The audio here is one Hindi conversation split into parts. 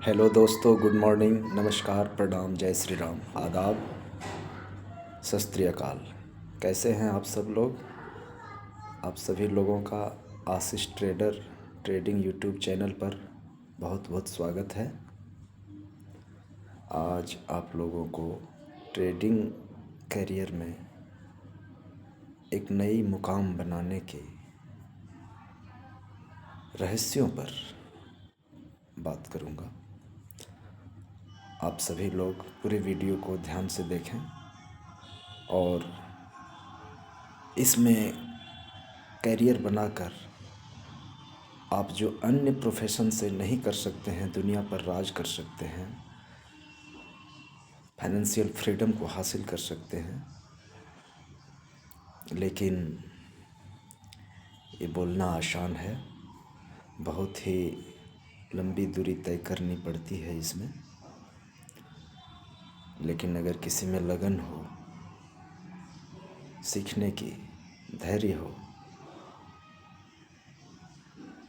हेलो दोस्तों, गुड मॉर्निंग, नमस्कार, प्रणाम, जय श्री राम, आदाब, सत श्री अकाल। कैसे हैं आप सब लोग? आप सभी लोगों का आशीष ट्रेडिंग यूट्यूब चैनल पर बहुत बहुत स्वागत है। आज आप लोगों को ट्रेडिंग करियर में एक नई मुकाम बनाने के रहस्यों पर बात करूंगा। आप सभी लोग पूरे वीडियो को ध्यान से देखें और इसमें करियर बनाकर आप जो अन्य प्रोफेशन से नहीं कर सकते हैं, दुनिया पर राज कर सकते हैं, फाइनेंशियल फ्रीडम को हासिल कर सकते हैं। लेकिन ये बोलना आसान है, बहुत ही लंबी दूरी तय करनी पड़ती है इसमें। लेकिन अगर किसी में लगन हो, सीखने की धैर्य हो,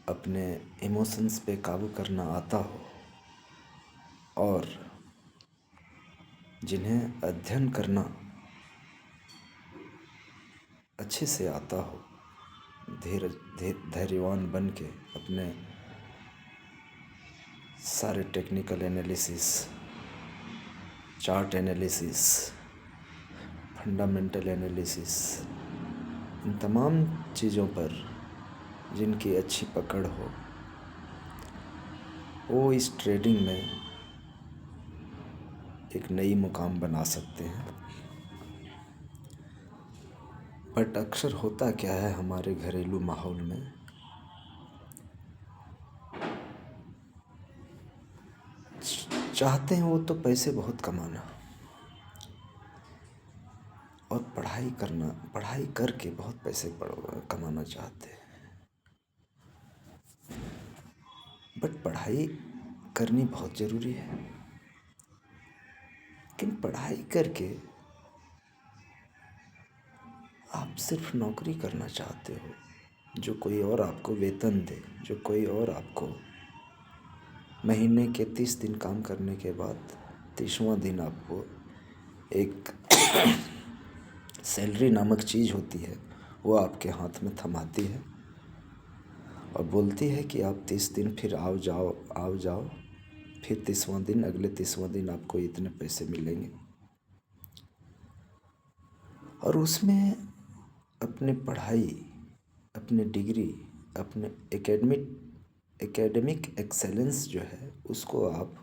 अपने इमोशंस पे काबू करना आता हो और जिन्हें अध्ययन करना अच्छे से आता हो, धैर्यवान बन के अपने सारे technical analysis, chart analysis, fundamental analysis, इन तमाम चीज़ों पर जिनकी अच्छी पकड़ हो, वो इस ट्रेडिंग में एक नई मुकाम बना सकते हैं। बट अक्सर होता क्या है हमारे घरेलू माहौल में, चाहते हैं वो तो पैसे बहुत कमाना और पढ़ाई करके बहुत पैसे कमाना चाहते हैं। बट पढ़ाई करनी बहुत ज़रूरी है, लेकिन पढ़ाई करके आप सिर्फ नौकरी करना चाहते हो, जो कोई और आपको वेतन दे, जो कोई और आपको महीने के 30 दिन काम करने के बाद 30वां दिन आपको एक सैलरी नामक चीज़ होती है, वो आपके हाथ में थमाती है और बोलती है कि आप 30 दिन फिर आओ जाओ, फिर 30वां दिन, अगले 30वां दिन आपको इतने पैसे मिलेंगे। और उसमें अपने पढ़ाई, अपने डिग्री, अपने एकेडमिक एक्सेलेंस जो है, उसको आप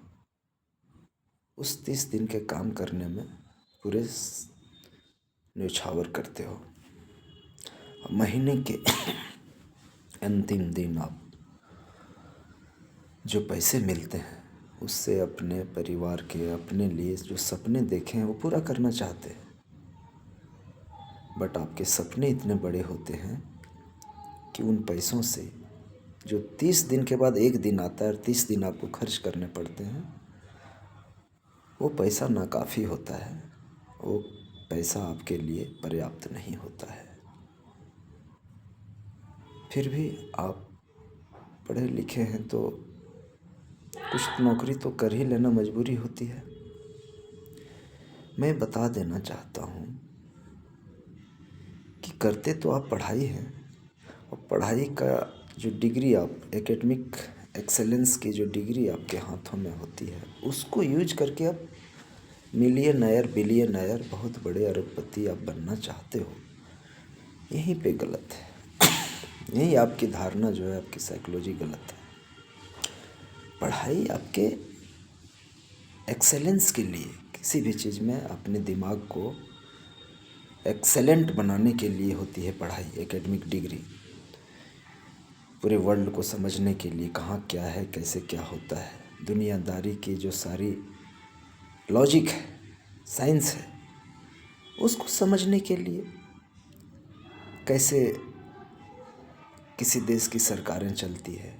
उस 30 दिन के काम करने में पूरे न्यौछावर करते हो। महीने के अंतिम दिन आप जो पैसे मिलते हैं उससे अपने परिवार के, अपने लिए जो सपने देखे हैं वो पूरा करना चाहते हैं। बट आपके सपने इतने बड़े होते हैं कि उन पैसों से जो 30 दिन के बाद एक दिन आता है और 30 दिन आपको खर्च करने पड़ते हैं, वो पैसा नाकाफ़ी होता है, वो पैसा आपके लिए पर्याप्त नहीं होता है। फिर भी आप पढ़े लिखे हैं तो कुछ नौकरी तो कर ही लेना मजबूरी होती है। मैं बता देना चाहता हूँ कि करते तो आप पढ़ाई हैं, और पढ़ाई का जो डिग्री, आप एकेडमिक एक्सेलेंस की जो डिग्री आपके हाथों में होती है, उसको यूज करके आप मिलियनेयर, बिलियनेयर, बहुत बड़े अरबपति आप बनना चाहते हो। यहीं पे गलत है। यही आपकी धारणा जो है, आपकी साइकोलॉजी गलत है। पढ़ाई आपके एक्सेलेंस के लिए, किसी भी चीज़ में अपने दिमाग को एक्सेलेंट बनाने के लिए होती है पढ़ाई, एकेडमिक डिग्री। पूरे वर्ल्ड को समझने के लिए, कहाँ क्या है, कैसे क्या होता है, दुनियादारी की जो सारी लॉजिक है, साइंस है, उसको समझने के लिए, कैसे किसी देश की सरकारें चलती है,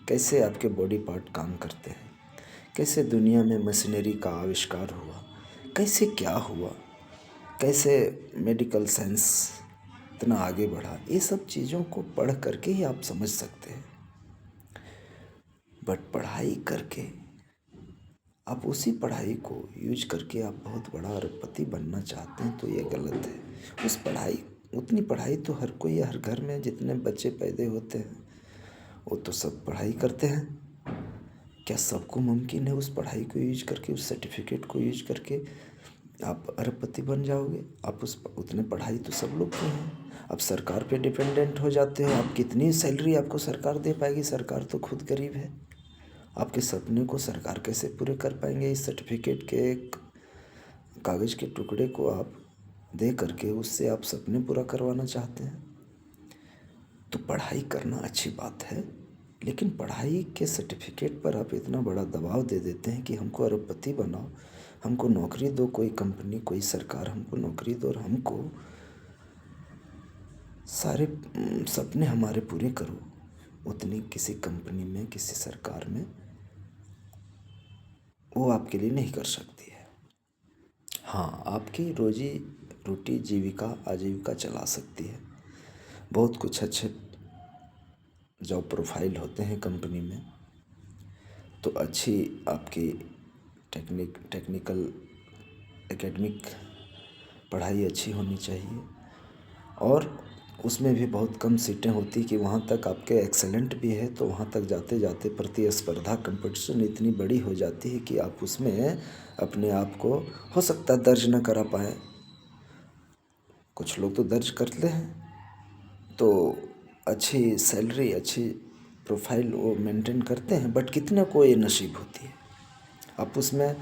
कैसे आपके बॉडी पार्ट काम करते हैं, कैसे दुनिया में मशीनरी का आविष्कार हुआ, कैसे क्या हुआ, कैसे मेडिकल साइंस इतना आगे बढ़ा, ये सब चीज़ों को पढ़ करके ही आप समझ सकते हैं। बट पढ़ाई करके आप उसी पढ़ाई को यूज करके आप बहुत बड़ा अरबपति बनना चाहते हैं तो ये गलत है। उतनी पढ़ाई तो हर कोई, हर घर में जितने बच्चे पैदा होते हैं वो तो सब पढ़ाई करते हैं। क्या सबको मुमकिन है उस पढ़ाई को यूज करके, उस सर्टिफिकेट को यूज करके आप अरबपति बन जाओगे? आप उतने पढ़ाई तो सब लोग की हैं। अब सरकार पे डिपेंडेंट हो जाते हो, आप कितनी सैलरी आपको सरकार दे पाएगी? सरकार तो खुद गरीब है। आपके सपने को सरकार कैसे पूरे कर पाएंगे? इस सर्टिफिकेट के एक कागज़ के टुकड़े को आप दे करके उससे आप सपने पूरा करवाना चाहते हैं? तो पढ़ाई करना अच्छी बात है, लेकिन पढ़ाई के सर्टिफिकेट पर आप इतना बड़ा दबाव दे देते हैं कि हमको अरबपति बनाओ, हमको नौकरी दो, कोई कंपनी, कोई सरकार हमको नौकरी दो और हमको सारे सपने हमारे पूरे करो। उतनी किसी कंपनी में, किसी सरकार में वो आपके लिए नहीं कर सकती है। हाँ, आपकी रोजी रोटी, जीविका, आजीविका चला सकती है। बहुत कुछ अच्छे जॉब प्रोफाइल होते हैं कंपनी में, तो अच्छी आपकी टेक्निकल एकेडमिक पढ़ाई अच्छी होनी चाहिए। और उसमें भी बहुत कम सीटें होती कि वहाँ तक आपके एक्सेलेंट भी है तो वहाँ तक जाते जाते प्रतिस्पर्धा, कंपटीशन इतनी बड़ी हो जाती है कि आप उसमें अपने आप को हो सकता है दर्ज न करा पाएँ। कुछ लोग तो दर्ज करते हैं तो अच्छी सैलरी, अच्छी प्रोफाइल वो मेंटेन करते हैं, बट कितने को ये नसीब होती है? आप उसमें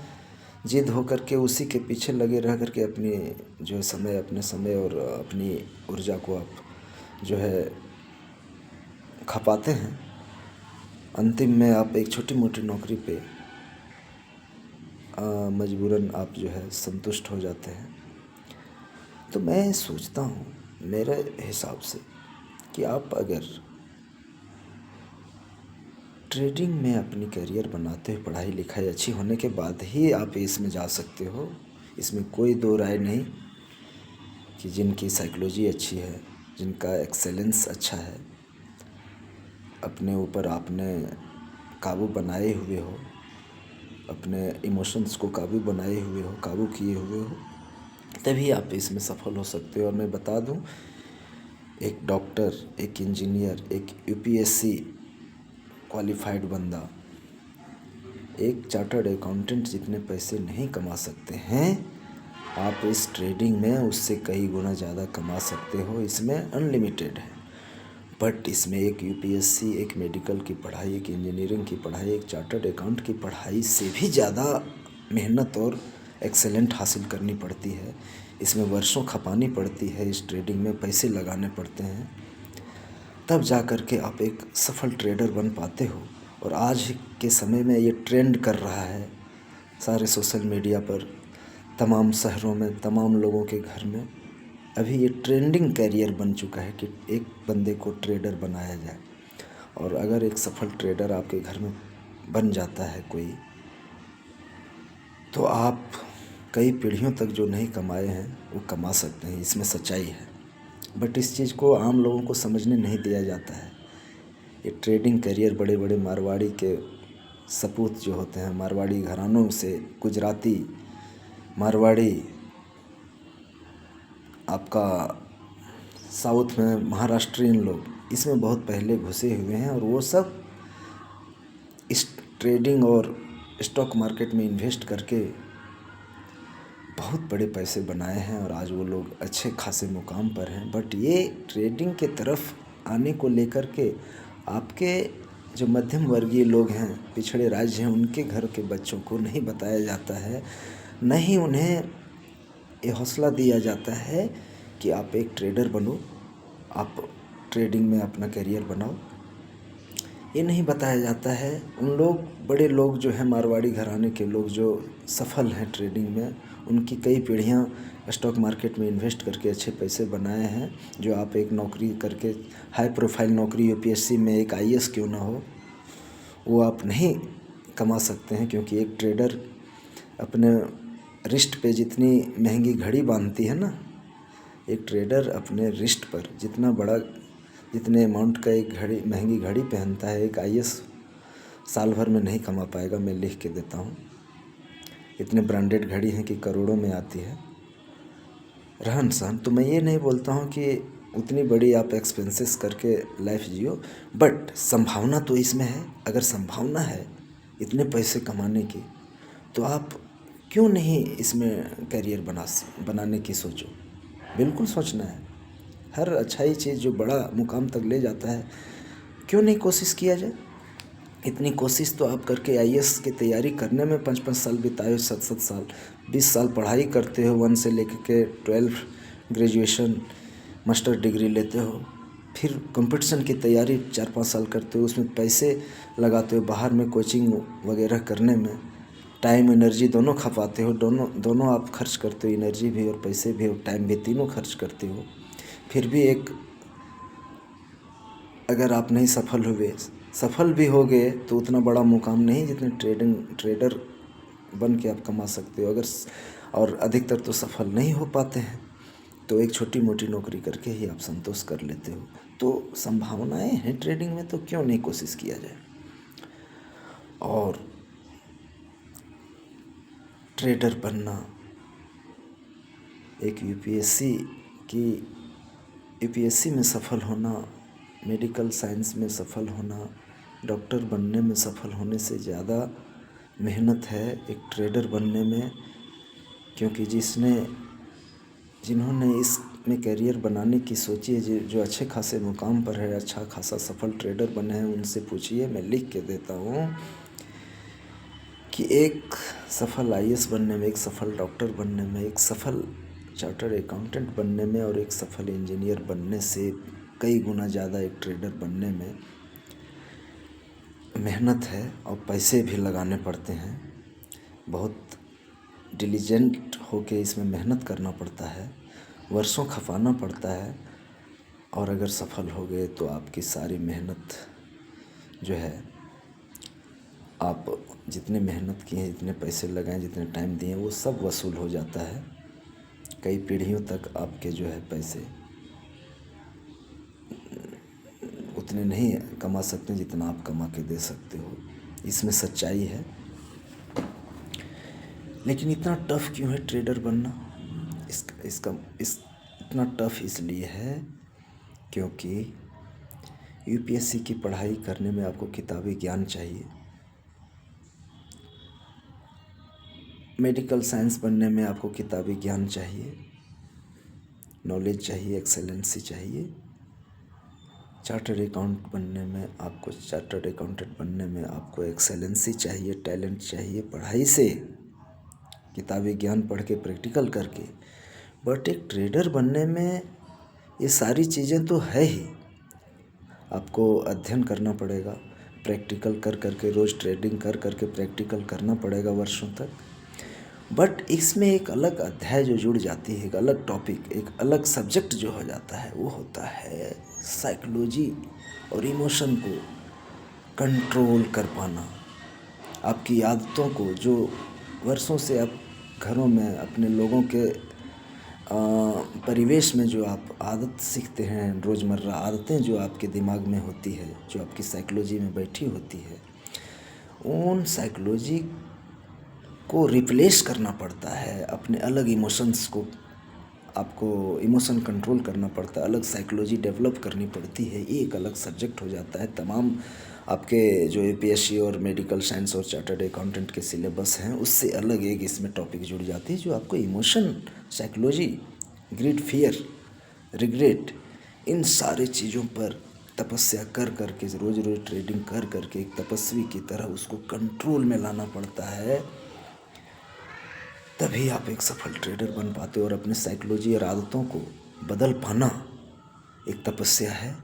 जिद हो करके उसी के पीछे लगे रह करके अपने समय और अपनी ऊर्जा को आप जो है खपाते हैं। अंतिम में आप एक छोटी मोटी नौकरी पे मजबूरन आप जो है संतुष्ट हो जाते हैं। तो मैं सोचता हूँ मेरे हिसाब से कि आप अगर ट्रेडिंग में अपनी करियर बनाते हो, पढ़ाई लिखाई अच्छी होने के बाद ही आप इसमें जा सकते हो। इसमें कोई दो राय नहीं कि जिनकी साइकोलॉजी अच्छी है, जिनका एक्सेलेंस अच्छा है, अपने ऊपर आपने काबू बनाए हुए हो, अपने इमोशंस को काबू बनाए हुए हो, काबू किए हुए हो, तभी आप इसमें सफल हो सकते हो। और मैं बता दूं, एक डॉक्टर, एक इंजीनियर, एक यूपीएससी क्वालिफाइड बंदा, एक चार्टर्ड अकाउंटेंट जितने पैसे नहीं कमा सकते हैं, आप इस ट्रेडिंग में उससे कई गुना ज़्यादा कमा सकते हो। इसमें अनलिमिटेड है। बट इसमें एक यूपीएससी, एक मेडिकल की पढ़ाई, एक इंजीनियरिंग की पढ़ाई, एक चार्टर्ड अकाउंट की पढ़ाई से भी ज़्यादा मेहनत और एक्सेलेंट हासिल करनी पड़ती है। इसमें वर्षों खपानी पड़ती है, इस ट्रेडिंग में पैसे लगाने पड़ते हैं, तब जा कर के आप एक सफल ट्रेडर बन पाते हो। और आज के समय में ये ट्रेंड कर रहा है सारे सोशल मीडिया पर, तमाम शहरों में, तमाम लोगों के घर में अभी ये ट्रेंडिंग कैरियर बन चुका है कि एक बंदे को ट्रेडर बनाया जाए। और अगर एक सफल ट्रेडर आपके घर में बन जाता है कोई, तो आप कई पीढ़ियों तक जो नहीं कमाए हैं वो कमा सकते हैं। इसमें सच्चाई है, बट इस चीज़ को आम लोगों को समझने नहीं दिया जाता है। ये ट्रेडिंग करियर बड़े बड़े मारवाड़ी के सपूत जो होते हैं, मारवाड़ी घरानों से, गुजराती, मारवाड़ी, आपका साउथ में महाराष्ट्रियन लोग इसमें बहुत पहले घुसे हुए हैं और वो सब इस ट्रेडिंग और स्टॉक मार्केट में इन्वेस्ट करके बहुत बड़े पैसे बनाए हैं और आज वो लोग अच्छे खासे मुकाम पर हैं। बट ये ट्रेडिंग के तरफ आने को लेकर के आपके जो मध्यम वर्गीय लोग हैं, पिछड़े राज्य हैं, उनके घर के बच्चों को नहीं बताया जाता है, नहीं उन्हें ये हौसला दिया जाता है कि आप एक ट्रेडर बनो, आप ट्रेडिंग में अपना करियर बनाओ। ये नहीं बताया जाता है। उन लोग, बड़े लोग जो हैं, मारवाड़ी घराने के लोग जो सफल हैं ट्रेडिंग में, उनकी कई पीढ़ियां स्टॉक मार्केट में इन्वेस्ट करके अच्छे पैसे बनाए हैं। जो आप एक नौकरी करके, हाई प्रोफाइल नौकरी यूपीएससी में एक आईएएस क्यों ना हो, वो आप नहीं कमा सकते हैं, क्योंकि एक ट्रेडर अपने रिस्ट पे जितनी महंगी घड़ी बांधती है ना, एक ट्रेडर अपने रिस्ट पर जितने अमाउंट का एक महंगी घड़ी पहनता है, एक आईएएस साल भर में नहीं कमा पाएगा। मैं लिख के देता हूँ। इतने ब्रांडेड घड़ी हैं कि करोड़ों में आती है। रहन सहन तो मैं ये नहीं बोलता हूँ कि उतनी बड़ी आप एक्सपेंसेस करके लाइफ जियो, बट संभावना तो इसमें है। अगर संभावना है इतने पैसे कमाने की, तो आप क्यों नहीं इसमें करियर बनाने की सोचो। बिल्कुल सोचना है। हर अच्छाई चीज़ जो बड़ा मुकाम तक ले जाता है, क्यों नहीं कोशिश किया जाए। इतनी कोशिश तो आप करके आईएएस की तैयारी करने में 5-5 साल बिताए हो, 7-7 साल, 20 साल पढ़ाई करते हो, 1 से लेकर के 12 ग्रेजुएशन मास्टर डिग्री लेते हो, फिर कंपटीशन की तैयारी 4-5 साल करते हो, उसमें पैसे लगाते हो, बाहर में कोचिंग वगैरह करने में टाइम एनर्जी दोनों खपाते हो, दोनों आप खर्च करते हो, एनर्जी भी और पैसे भी और टाइम भी, तीनों खर्च करते हो। फिर भी अगर आप नहीं सफल भी हो गए तो उतना बड़ा मुकाम नहीं जितने ट्रेडर बन के आप कमा सकते हो। और अधिकतर तो सफल नहीं हो पाते हैं, तो एक छोटी मोटी नौकरी करके ही आप संतोष कर लेते हो। तो संभावनाएं हैं ट्रेडिंग में, तो क्यों नहीं कोशिश किया जाए। और ट्रेडर बनना, एक यूपीएससी में सफल होना, मेडिकल साइंस में सफल होना, डॉक्टर बनने में सफल होने से ज़्यादा मेहनत है एक ट्रेडर बनने में। क्योंकि जिन्होंने इसमें करियर बनाने की सोची है, जो अच्छे खासे मुकाम पर है, अच्छा खासा सफल ट्रेडर बने हैं, उनसे पूछिए, मैं लिख के देता हूँ कि एक सफल आईएएस बनने में, एक सफल डॉक्टर बनने में, एक सफल चार्टर्ड अकाउंटेंट बनने में और एक सफल इंजीनियर बनने से कई गुना ज़्यादा एक ट्रेडर बनने में मेहनत है और पैसे भी लगाने पड़ते हैं। बहुत डिलीजेंट होके इसमें मेहनत करना पड़ता है, वर्षों खपाना पड़ता है। और अगर सफल हो गए तो आपकी सारी मेहनत जो है, आप जितने मेहनत किए हैं, जितने पैसे लगाए, जितने टाइम दिए, वो सब वसूल हो जाता है। कई पीढ़ियों तक आपके जो है पैसे उतने नहीं कमा सकते जितना आप कमा के दे सकते हो। इसमें सच्चाई है। लेकिन इतना टफ क्यों है ट्रेडर बनना? इतना टफ इसलिए है क्योंकि यूपीएससी की पढ़ाई करने में आपको किताबी ज्ञान चाहिए, मेडिकल साइंस बनने में आपको किताबी ज्ञान चाहिए, नॉलेज चाहिए, एक्सेलेंसी चाहिए। चार्टर्ड अकाउंटेंट बनने में आपको एक्सेलेंसी चाहिए, टैलेंट चाहिए, पढ़ाई से, किताबी ज्ञान पढ़ के, प्रैक्टिकल करके। बट एक ट्रेडर बनने में ये सारी चीज़ें तो है ही। आपको अध्ययन करना पड़ेगा, प्रैक्टिकल कर करके, रोज़ ट्रेडिंग कर करके प्रैक्टिकल करना पड़ेगा वर्षों तक। बट इसमें एक अलग अध्याय जो जुड़ जाती है, एक अलग टॉपिक, एक अलग सब्जेक्ट जो हो जाता है, वो होता है साइकोलॉजी और इमोशन को कंट्रोल कर पाना। आपकी आदतों को, जो वर्षों से आप घरों में अपने लोगों के परिवेश में जो आप आदत सीखते हैं, रोज़मर्रा आदतें जो आपके दिमाग में होती है, जो आपकी साइकोलॉजी में बैठी होती है, उन साइकोलॉजी को रिप्लेस करना पड़ता है। अपने अलग इमोशंस को, आपको इमोशन कंट्रोल करना पड़ता है, अलग साइकोलॉजी डेवलप करनी पड़ती है। ये एक अलग सब्जेक्ट हो जाता है। तमाम आपके जो यूपीएससी और मेडिकल साइंस और चार्टर्ड अकाउंटेंट के सिलेबस हैं, उससे अलग एक इसमें टॉपिक जुड़ जाती है, जो आपको emotion, psychology, greed, fear, regret, इन सारी चीज़ों पर तपस्या कर करके, रोज़ रोज़ ट्रेडिंग कर करके एक तपस्वी की तरह उसको कंट्रोल में लाना पड़ता है। तभी आप एक सफल ट्रेडर बन पाते हो। और अपने साइकोलॉजी और आदतों को बदल पाना एक तपस्या है।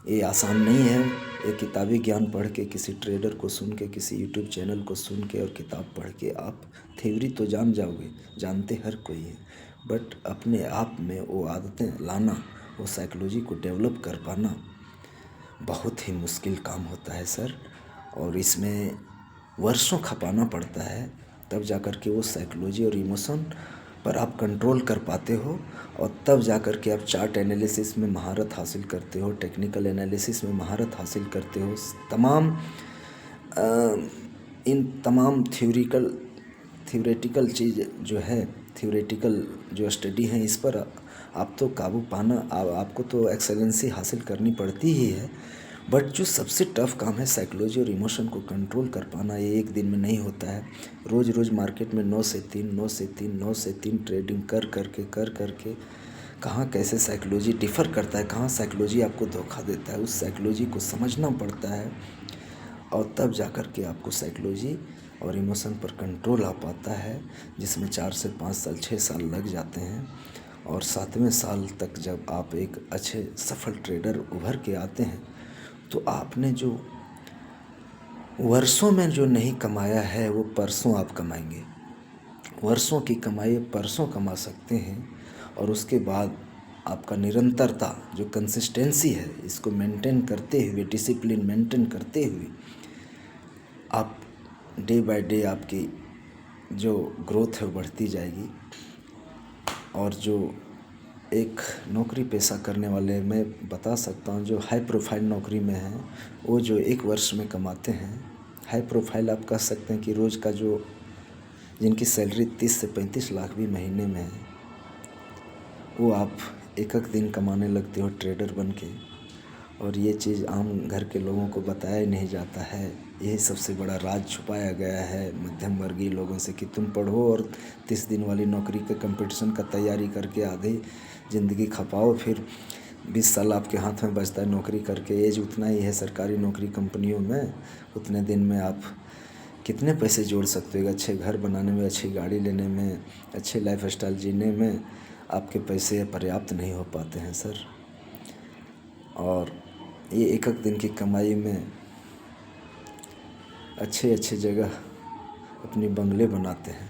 ये आसान नहीं है। एक किताबी ज्ञान पढ़ के, किसी ट्रेडर को सुन के, किसी यूट्यूब चैनल को सुन के और किताब पढ़ के आप थ्योरी तो जान जाओगे, जानते हर कोई है, बट अपने आप में वो आदतें लाना, वो साइकोलॉजी को डेवलप कर पाना बहुत ही मुश्किल काम होता है सर। और इसमें वर्षों खपाना पड़ता है, तब जा कर के वो साइकोलॉजी और इमोशन पर आप कंट्रोल कर पाते हो। और तब जा कर के आप चार्ट एनालिसिस में महारत हासिल करते हो, टेक्निकल एनालिसिस में महारत हासिल करते हो। इन तमाम थ्योरेटिकल चीज़ जो है, थ्योरेटिकल जो स्टडी है, इस पर आप तो काबू पाना, आपको तो एक्सेलेंसी हासिल करनी पड़ती ही है। बट जो सबसे टफ काम है साइकोलॉजी और इमोशन को कंट्रोल कर पाना, ये एक दिन में नहीं होता है। रोज़ रोज़ मार्केट में 9 से 3 9 से 3 9 से 3 ट्रेडिंग कर करके कहाँ कैसे साइकोलॉजी डिफ़र करता है, कहाँ साइकोलॉजी आपको धोखा देता है, उस साइकोलॉजी को समझना पड़ता है। और तब जा कर के आपको साइकोलॉजी और इमोशन पर कंट्रोल आ पाता है, जिसमें 4 से 5 साल 6 साल लग जाते हैं। और 7वें साल तक जब आप एक अच्छे सफल ट्रेडर उभर के आते हैं, तो आपने जो वर्षों में जो नहीं कमाया है, वो परसों आप कमाएंगे। वर्षों की कमाई परसों कमा सकते हैं। और उसके बाद आपका निरंतरता, जो कंसिस्टेंसी है, इसको मेंटेन करते हुए, डिसिप्लिन मेंटेन करते हुए, आप डे बाय डे आपकी जो ग्रोथ है वो बढ़ती जाएगी। और जो एक नौकरी पेशा करने वाले, मैं बता सकता हूँ, जो हाई प्रोफाइल नौकरी में हैं, वो जो 1 वर्ष में कमाते हैं, हाई प्रोफाइल आप कह सकते हैं कि रोज़ का जो, जिनकी सैलरी 30 से 35 लाख भी महीने में है, वो आप एक दिन कमाने लगते हो ट्रेडर बन के। और ये चीज़ आम घर के लोगों को बताया नहीं जाता है। यही सबसे बड़ा राज छुपाया गया है मध्यम वर्गीय लोगों से, कि तुम पढ़ो और 30 दिन वाली नौकरी के कंपटीशन का तैयारी करके आधी ज़िंदगी खपाओ, फिर 20 साल आपके हाथ में बचता है नौकरी करके। एज उतना ही है सरकारी नौकरी कंपनियों में, उतने दिन में आप कितने पैसे जोड़ सकते हो? अच्छे घर बनाने में, अच्छी गाड़ी लेने में, अच्छे लाइफ स्टाइल जीने में आपके पैसे पर्याप्त नहीं हो पाते हैं सर। और ये एक दिन की कमाई में अच्छे जगह अपनी बंगले बनाते हैं,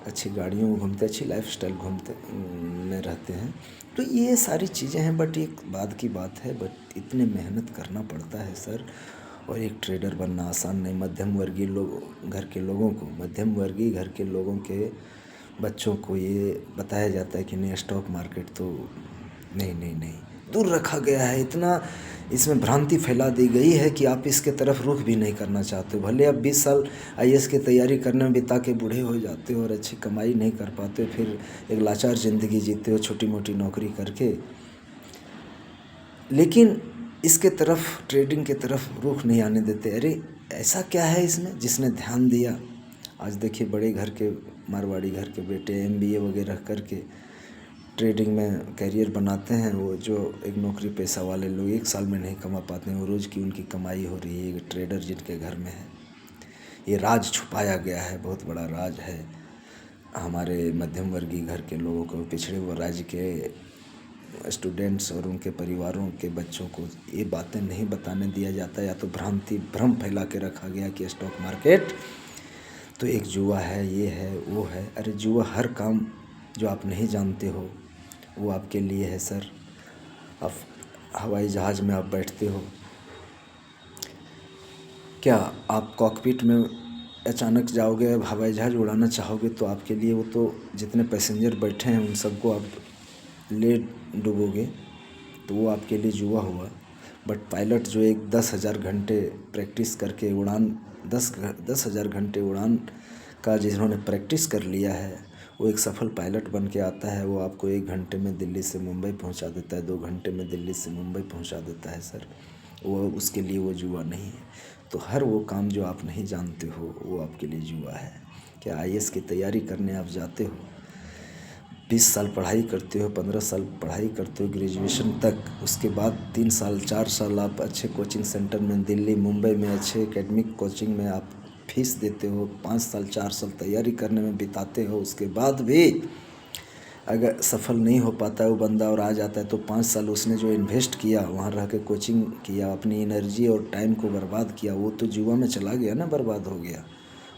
अच्छी गाड़ियों में घूमते, अच्छी लाइफस्टाइल घूमते में रहते हैं। तो ये सारी चीज़ें हैं, बट एक बाद की बात है, बट इतने मेहनत करना पड़ता है सर। और एक ट्रेडर बनना आसान नहीं। मध्यम वर्गीय घर के लोगों को, मध्यम वर्गीय घर के लोगों के बच्चों को ये बताया जाता है कि नहीं, स्टॉक मार्केट तो नहीं दूर रखा गया है। इतना इसमें भ्रांति फैला दी गई है कि आप इसके तरफ रुख भी नहीं करना चाहते हो। भले आप 20 साल आईएएस की तैयारी करने में बिता के बूढ़े हो जाते हो और अच्छी कमाई नहीं कर पाते, फिर एक लाचार ज़िंदगी जीते हो छोटी मोटी नौकरी करके, लेकिन इसके तरफ, ट्रेडिंग के तरफ रुख नहीं आने देते। अरे ऐसा क्या है इसमें जिसने ध्यान दिया? आज देखिए बड़े घर के, मारवाड़ी घर के बेटे एमबीए वगैरह करके ट्रेडिंग में कैरियर बनाते हैं। वो जो एक नौकरी पेशा वाले लोग 1 साल में नहीं कमा पाते हैं, वो रोज़ की उनकी कमाई हो रही है। एक ट्रेडर जिनके घर में है, ये राज छुपाया गया है, बहुत बड़ा राज है हमारे मध्यम वर्गीय घर के लोगों को, पिछड़े हुए राज्य के स्टूडेंट्स और उनके परिवारों के बच्चों को ये बातें नहीं बताने दिया जाता, या तो भ्रम फैला के रखा गया कि स्टॉक मार्केट तो एक जुआ है, ये है वो है। अरे जुआ हर काम जो आप नहीं जानते हो वो आपके लिए है सर। अब हवाई जहाज़ में आप बैठते हो, क्या आप कॉकपिट में अचानक जाओगे, अब हवाई जहाज़ उड़ाना चाहोगे, तो आपके लिए वो तो जितने पैसेंजर बैठे हैं उन सबको आप ले डूबोगे, तो वो आपके लिए जुआ हुआ। बट पायलट जो एक 10,000 घंटे प्रैक्टिस करके उड़ान, 10,000 घंटे उड़ान का जिन्होंने प्रैक्टिस कर लिया है, वो एक सफल पायलट बन के आता है। वो आपको 1 घंटे में दिल्ली से मुंबई पहुंचा देता है, 2 घंटे में दिल्ली से मुंबई पहुंचा देता है सर। वो उसके लिए वो जुआ नहीं है। तो हर वो काम जो आप नहीं जानते हो वो आपके लिए जुआ है। क्या आईएएस की तैयारी करने आप जाते हो, 20 साल पढ़ाई करते हो, 15 साल पढ़ाई करते हो ग्रेजुएशन तक, उसके बाद 3 साल 4 साल आप अच्छे कोचिंग सेंटर में दिल्ली मुंबई में अच्छे एकेडमिक कोचिंग में आप फीस देते हो, 5 साल 4 साल तैयारी करने में बिताते हो, उसके बाद भी अगर सफल नहीं हो पाता है वो बंदा और आ जाता है, तो 5 साल उसने जो इन्वेस्ट किया, वहाँ रह के कोचिंग किया, अपनी एनर्जी और टाइम को बर्बाद किया, वो तो जुआ में चला गया ना, बर्बाद हो गया।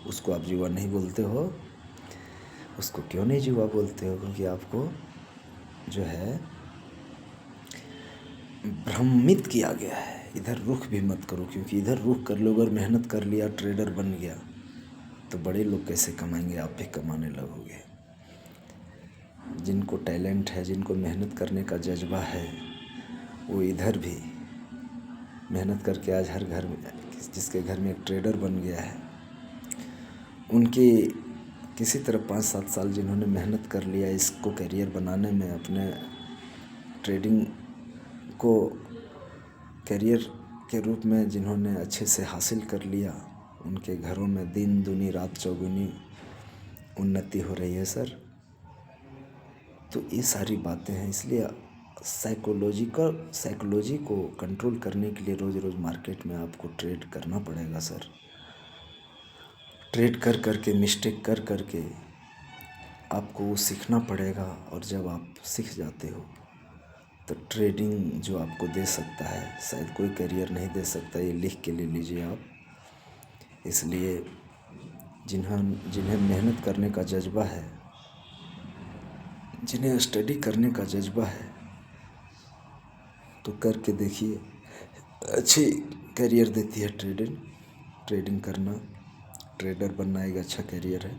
उसको आप जुआ नहीं बोलते हो। उसको क्यों नहीं जुआ बोलते हो? क्योंकि आपको जो है भ्रमित किया गया है। इधर रुख भी मत करो, क्योंकि इधर रुख कर लो, अगर मेहनत कर लिया, ट्रेडर बन गया, तो बड़े लोग कैसे कमाएंगे? आप भी कमाने लगोगे। जिनको टैलेंट है, जिनको मेहनत करने का जज्बा है, वो इधर भी मेहनत करके आज हर घर में, जिसके घर में एक ट्रेडर बन गया है, उनकी किसी तरह 5-7 साल जिन्होंने मेहनत कर लिया इसको करियर बनाने में, अपने ट्रेडिंग को करियर के रूप में जिन्होंने अच्छे से हासिल कर लिया, उनके घरों में दिन दूनी रात चौगुनी उन्नति हो रही है सर। तो ये सारी बातें हैं, इसलिए साइकोलॉजी को कंट्रोल करने के लिए रोज़ रोज़ मार्केट में आपको ट्रेड करना पड़ेगा सर। ट्रेड कर कर के, मिस्टेक कर कर के आपको वो सीखना पड़ेगा। और जब आप सीख जाते हो तो ट्रेडिंग जो आपको दे सकता है, शायद कोई करियर नहीं दे सकता। ये लिख के ले लीजिए आप। इसलिए जिन्हें मेहनत करने का जज्बा है, जिन्हें स्टडी करने का जज्बा है, तो करके देखिए, अच्छी करियर देती है ट्रेडिंग। ट्रेडिंग करना, ट्रेडर बनना एक अच्छा करियर है।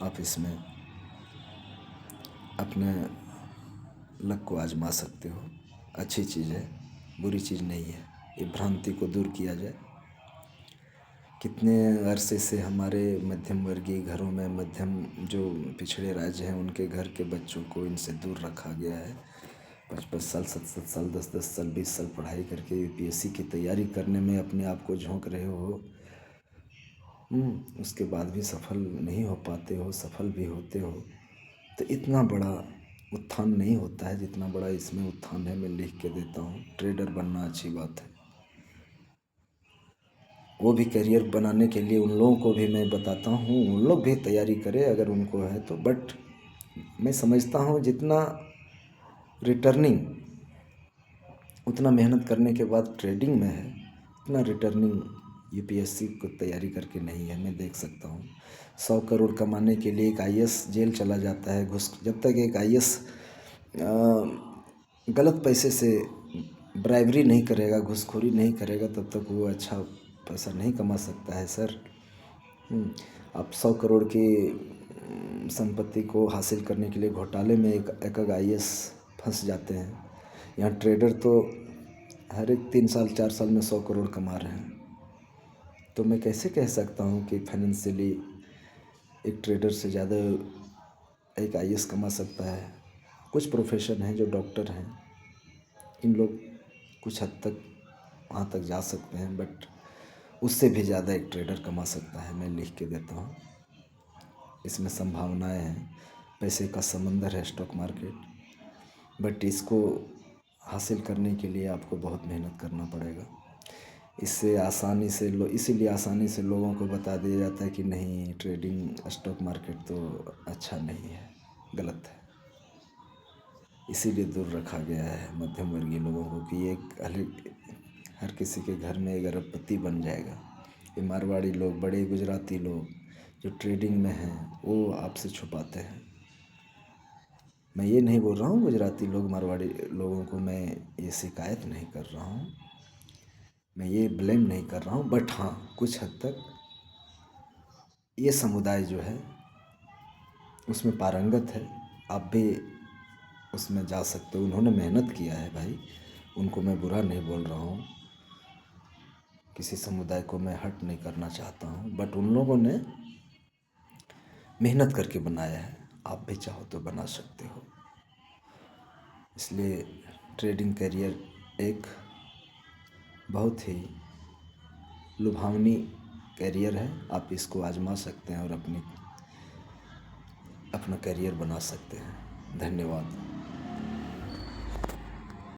आप इसमें अपने लक को आजमा सकते हो। अच्छी चीज़ है, बुरी चीज़ नहीं है। ये भ्रांति को दूर किया जाए। कितने अरसे से हमारे मध्यम वर्गीय घरों में, मध्यम जो पिछड़े राज्य हैं, उनके घर के बच्चों को इनसे दूर रखा गया है। 5-5 साल, 7-7 साल, 10-10 साल, 20 साल पढ़ाई करके यूपीएससी की तैयारी करने में अपने आप को झोंक रहे हो। उसके बाद भी सफल नहीं हो पाते हो, सफल भी होते हो तो इतना बड़ा उत्थान नहीं होता है जितना बड़ा इसमें उत्थान है। मैं लिख के देता हूँ। ट्रेडर बनना अच्छी बात है। वो भी करियर बनाने के लिए उन लोगों को भी मैं बताता हूँ, उन लोग भी तैयारी करें अगर उनको है तो। बट मैं समझता हूँ जितना रिटर्निंग, उतना मेहनत करने के बाद ट्रेडिंग में है, उतना रिटर्निंग यूपीएससी को तैयारी करके नहीं है। मैं देख सकता हूँ 100 करोड़ कमाने के लिए एक आईएएस जेल चला जाता है घुस। जब तक एक आईएएस गलत पैसे से ब्राइबरी नहीं करेगा, घूसखोरी नहीं करेगा, तब तक वो अच्छा पैसा नहीं कमा सकता है सर। आप 100 करोड़ की संपत्ति को हासिल करने के लिए घोटाले में एक आईएएस फंस जाते हैं। यहाँ ट्रेडर तो हर एक 3 साल 4 साल में 100 करोड़ कमा रहे हैं। तो मैं कैसे कह सकता हूँ कि फाइनेंशियली एक ट्रेडर से ज़्यादा एक आईएएस कमा सकता है। कुछ प्रोफेशन हैं जो डॉक्टर हैं, इन लोग कुछ हद तक वहाँ तक जा सकते हैं, बट उससे भी ज़्यादा एक ट्रेडर कमा सकता है। मैं लिख के देता हूँ। इसमें संभावनाएं हैं, पैसे का समंदर है स्टॉक मार्केट। बट इसको हासिल करने के लिए आपको बहुत मेहनत करना पड़ेगा। इसीलिए आसानी से लोगों को बता दिया जाता है कि नहीं, ट्रेडिंग स्टॉक मार्केट तो अच्छा नहीं है, गलत है। इसीलिए दूर रखा गया है मध्यम वर्गीय लोगों को कि हर किसी के घर में एक अरबपति बन जाएगा। ये मारवाड़ी लोग, बड़े गुजराती लोग जो ट्रेडिंग में हैं, वो आपसे छुपाते हैं। मैं ये नहीं बोल रहा हूँ गुजराती लोग, मारवाड़ी लोगों को मैं ये शिकायत नहीं कर रहा हूँ, मैं ये ब्लेम नहीं कर रहा हूँ। बट हाँ, कुछ हद तक ये समुदाय जो है उसमें पारंगत है। आप भी उसमें जा सकते हो। उन्होंने मेहनत किया है भाई, उनको मैं बुरा नहीं बोल रहा हूँ। किसी समुदाय को मैं हर्ट नहीं करना चाहता हूँ, बट उन लोगों ने मेहनत करके बनाया है। आप भी चाहो तो बना सकते हो। इसलिए ट्रेडिंग करियर एक बहुत ही लुभावनी करियर है। आप इसको आजमा सकते हैं और अपना करियर बना सकते हैं। धन्यवाद।